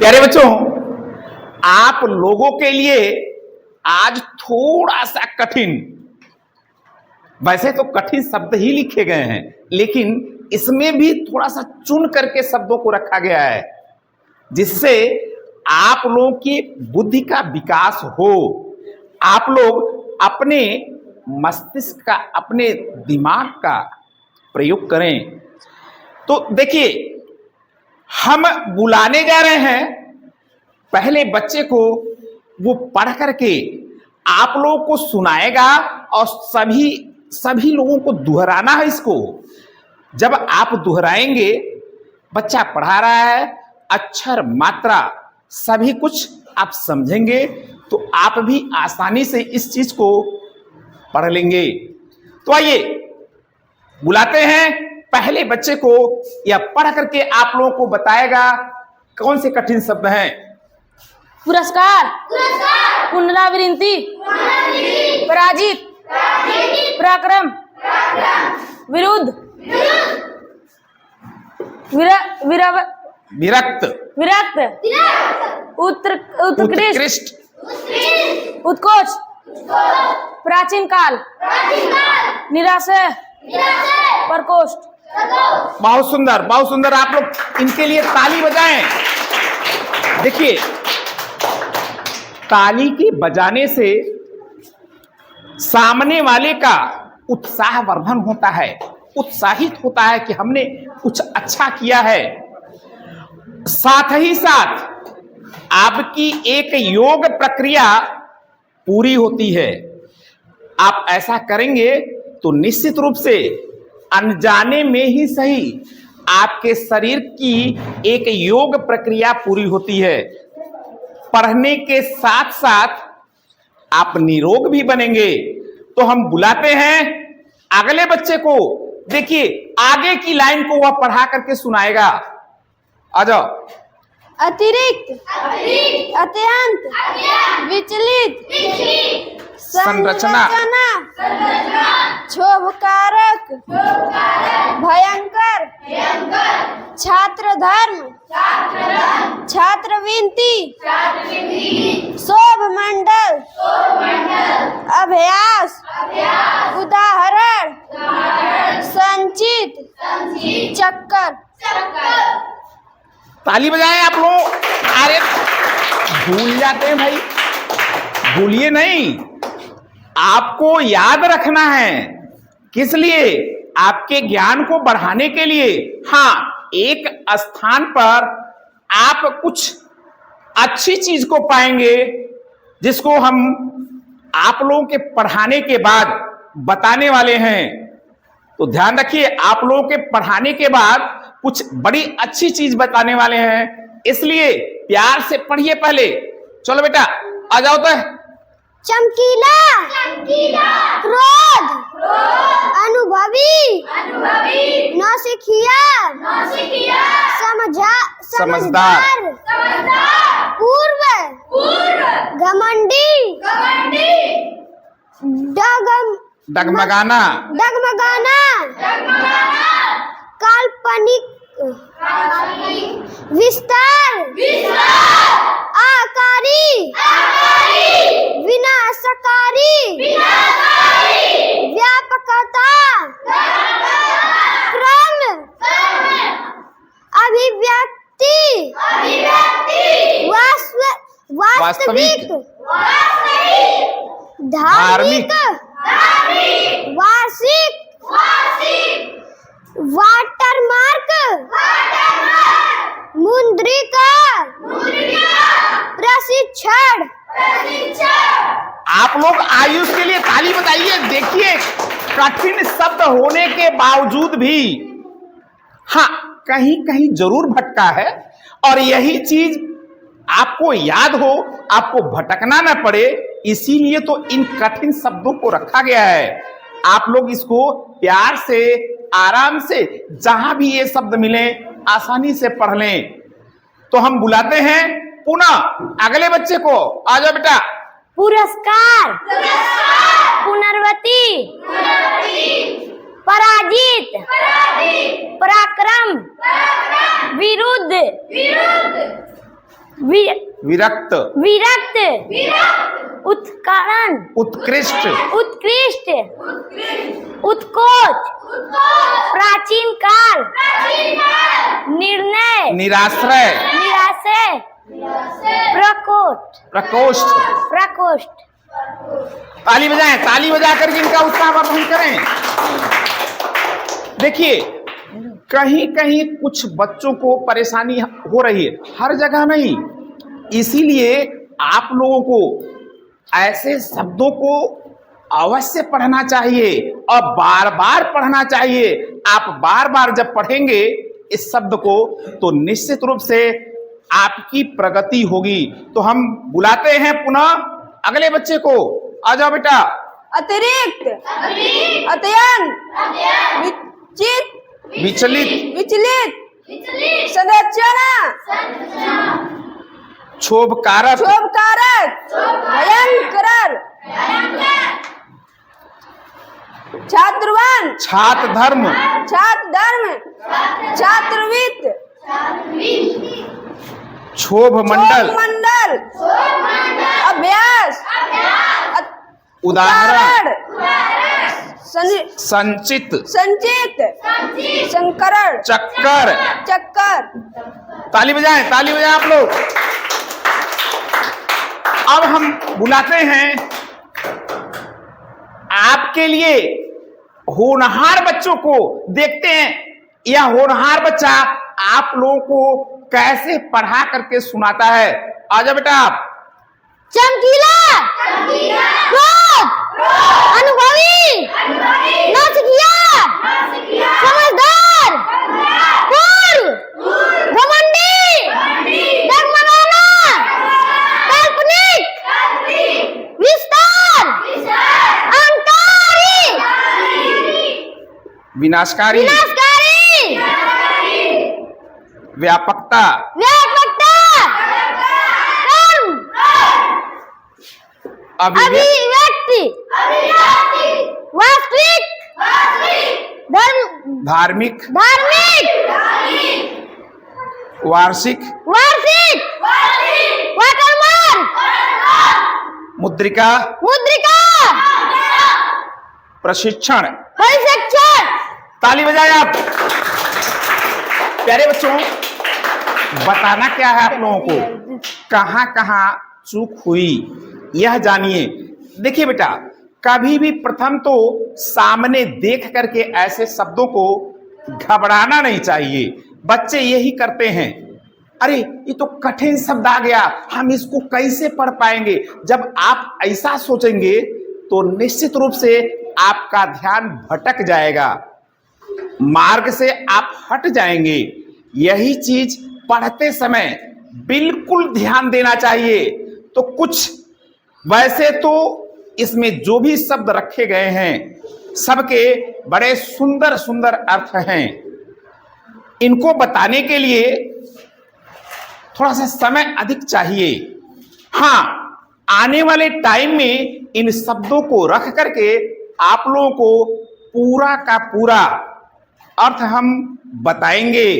प्यारे बच्चों, आप लोगों के लिए आज थोड़ा सा कठिन, वैसे तो कठिन शब्द ही लिखे गए हैं, लेकिन इसमें भी थोड़ा सा चुन करके शब्दों को रखा गया है जिससे आप लोगों की बुद्धि का विकास हो, आप लोग अपने मस्तिष्क का, अपने दिमाग का प्रयोग करें। तो देखिए, हम बुलाने जा रहे हैं पहले बच्चे को, वो पढ़ करके आप लोगों को सुनाएगा और सभी लोगों को दोहराना है इसको। जब आप दोहराएंगे, बच्चा पढ़ा रहा है, अक्षर मात्रा सभी कुछ आप समझेंगे, तो आप भी आसानी से इस चीज को पढ़ लेंगे। तो आइए बुलाते हैं पहले बच्चे को, यह पढ़ करके आप लोगों को बताएगा कौन से कठिन शब्द हैं। पुरस्कार, पुनरावृत्ति, पराजित, पराक्रम, विरुद्ध, विरक्त, उत्कृष्ट, उत्कोच, प्राचीन काल, निराशय, प्रकोष्ठ। बहुत सुंदर, बहुत सुंदर। आप लोग इनके लिए ताली बजाएं। देखिए, ताली के बजाने से सामने वाले का उत्साहवर्धन होता है, उत्साहित होता है कि हमने कुछ अच्छा किया है। साथ ही साथ आपकी एक योग प्रक्रिया पूरी होती है। आप ऐसा करेंगे तो निश्चित रूप से अनजाने में ही सही आपके शरीर की एक योग प्रक्रिया पूरी होती है। पढ़ने के साथ साथ आप निरोग भी बनेंगे। तो हम बुलाते हैं अगले बच्चे को। देखिए, आगे की लाइन को वह पढ़ा करके सुनाएगा। आ जाओ। अतिरिक्त, अत्यंत, विचलित, संरचना, क्षोभकारक, भयंकर, छात्र धर्म, छात्रवृत्ति, शोभ मंडल, अभ्यास, उदाहरण, संचित, चक्कर। ताली बजाएं आप लोग। अरे भूल जाते हैं भाई, भूलिए नहीं, आपको याद रखना है। किस लिए? आपके ज्ञान को बढ़ाने के लिए। हाँ, एक स्थान पर आप कुछ अच्छी चीज को पाएंगे जिसको हम आप लोगों के पढ़ाने के बाद बताने वाले हैं। तो ध्यान रखिए, आप लोगों के पढ़ाने के बाद कुछ बड़ी अच्छी चीज बताने वाले हैं, इसलिए प्यार से पढ़िए पहले। चलो बेटा, आ जाओ। तो चमकीला, क्रोध, अनुभवी, नौसिखिया, समझदार, पूर्व, घमंडी, डगमगाना, काल्पनिक, विस्तार, आकारी, विनाशकारी, व्यापकता, क्रम, अभिव्यक्ति, वास्तविक, धार्मिक, वार्षिक, वाटरमार्क, मुद्रिका, प्रशिक्षण। आप लोग आयुष के लिए ताली बताइए। देखिए, कठिन शब्द होने के बावजूद भी हाँ, कहीं कहीं जरूर भटका है, और यही चीज आपको याद हो, आपको भटकना ना पड़े, इसीलिए तो इन कठिन शब्दों को रखा गया है। आप लोग इसको प्यार से, आराम से, जहां भी ये शब्द मिले आसानी से पढ़ लें। तो हम बुलाते हैं पुनः अगले बच्चे को। आ जाओ बेटा। पुरस्कार, पुनर्वति, पराजित, पराक्रम, विरुद्ध, विरक्त, विरक्त, उत्करण, उत्कृष्ट, उत्कृष्ट, उत्कोच, प्राचीन काल, निर्णय, निराश्रय, निराशय, प्रकोष्ठ, प्रकोष्ठ। प्रकोष्ठ। ताली बजाएं, ताली बजाकर जिनका उत्साहवर्धन करें। देखिए, कहीं कहीं कुछ बच्चों को परेशानी हो रही है, हर जगह नहीं। इसीलिए आप लोगों को ऐसे शब्दों को अवश्य पढ़ना चाहिए और बार बार पढ़ना चाहिए। आप बार बार जब पढ़ेंगे इस शब्द को तो निश्चित रूप से आपकी प्रगति होगी। तो हम बुलाते हैं पुनः अगले बच्चे को। आ जाओ बेटा। अतिरिक्त, अत्यंत, विचलित, विचलित, संरचना, क्षोभकारक, क्षोभकारक, भयंकर, छात्रवान, छात्र धर्म, छात्र धर्म, छात्रवित्त, क्षोभ मंडल, मंडल, अभ्यास, उदाहरण, संचित, संचित, संकरण, चक्कर। चक्कर। ताली बजाएं, ताली बजाएं आप लोग। अब हम बुलाते हैं आपके लिए होनहार बच्चों को। देखते हैं यह होनहार बच्चा आप लोगों को कैसे पढ़ा करके सुनाता है। आजा बेटा आप। चमकीला, क्रोध, अनुभवी, नौसिखिया, समझदार, पूर्व, घमंडी, डगमगाना, काल्पनिक, विस्तार, अहंकारी, विनाशकारी, विनाशकारी, व्यापकता, व्यापकता, कर्म, अभिव्यक्ति, वास्तविक, धर्म, धार्मिक, धार्मिक, वार्षिक, वार्षिक, वाटरमार्क, मुद्रिका, मुद्रिका, प्रशिक्षण। प्रशिक्षण। ताली बजाएं आप। प्यारे बच्चों, बताना क्या है आप लोगों को, कहां कहां चूक हुई यह जानिए। देखिए बेटा, कभी भी प्रथम तो सामने देख करके ऐसे शब्दों को घबराना नहीं चाहिए। बच्चे यही करते हैं, अरे ये तो कठिन शब्द आ गया, हम इसको कैसे पढ़ पाएंगे। जब आप ऐसा सोचेंगे तो निश्चित रूप से आपका ध्यान भटक जाएगा, मार्ग से आप हट जाएंगे। यही चीज पढ़ते समय बिल्कुल ध्यान देना चाहिए। तो कुछ वैसे तो इसमें जो भी शब्द रखे गए हैं सबके बड़े सुंदर सुंदर अर्थ हैं। इनको बताने के लिए थोड़ा सा समय अधिक चाहिए। हाँ, आने वाले टाइम में इन शब्दों को रख करके आप लोगों को पूरा का पूरा अर्थ हम बताएंगे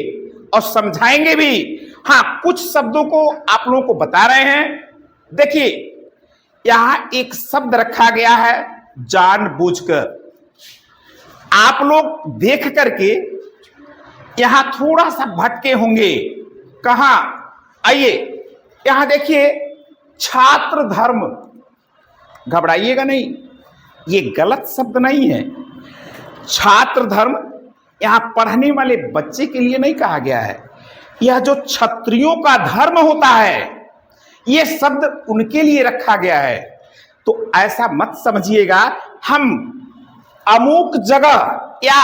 और समझाएंगे भी। हाँ, कुछ शब्दों को आप लोगों को बता रहे हैं। देखिए, यहां एक शब्द रखा गया है जानबूझकर। आप लोग देख करके यहां थोड़ा सा भटके होंगे। कहां? आइए यहां देखिए, छात्र धर्म। घबराइएगा नहीं, ये गलत शब्द नहीं है। छात्र धर्म यहां पढ़ने वाले बच्चे के लिए नहीं कहा गया है। यह जो क्षत्रियों का धर्म होता है, यह शब्द उनके लिए रखा गया है। तो ऐसा मत समझिएगा हम अमुक जगह या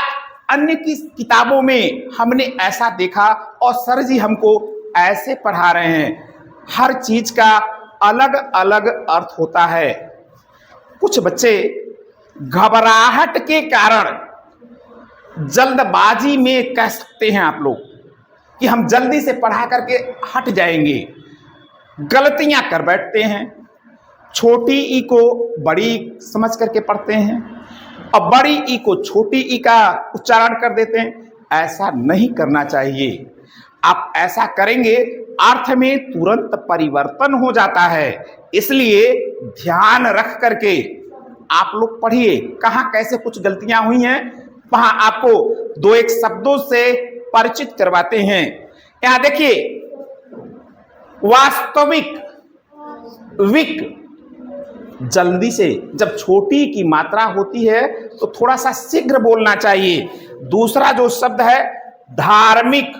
अन्य की किताबों में हमने ऐसा देखा और सर जी हमको ऐसे पढ़ा रहे हैं। हर चीज का अलग अलग अर्थ होता है। कुछ बच्चे घबराहट के कारण, जल्दबाजी में कह सकते हैं आप लोग कि हम जल्दी से पढ़ा करके हट जाएंगे, गलतियां कर बैठते हैं। छोटी ई को बड़ी समझ करके पढ़ते हैं और बड़ी ई को छोटी ई का उच्चारण कर देते हैं। ऐसा नहीं करना चाहिए। आप ऐसा करेंगे अर्थ में तुरंत परिवर्तन हो जाता है। इसलिए ध्यान रख करके आप लोग पढ़िए कहां कैसे कुछ गलतियां हुई हैं। वहां आपको दो एक शब्दों से परिचित करवाते हैं। यहां देखिए, वास्तविक, विक, जल्दी से, जब छोटी की मात्रा होती है तो थोड़ा सा शीघ्र बोलना चाहिए। दूसरा जो शब्द है धार्मिक,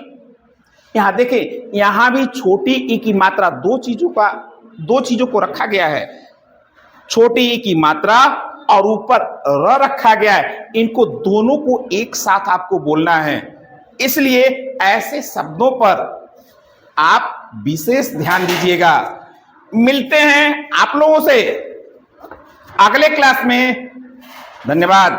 यहां देखें, यहां भी छोटी ई की मात्रा, दो चीजों को रखा गया है। छोटी ई की मात्रा और ऊपर र रखा गया है, इनको दोनों को एक साथ आपको बोलना है। इसलिए ऐसे शब्दों पर आप विशेष ध्यान दीजिएगा। मिलते हैं आप लोगों से अगले क्लास में। धन्यवाद।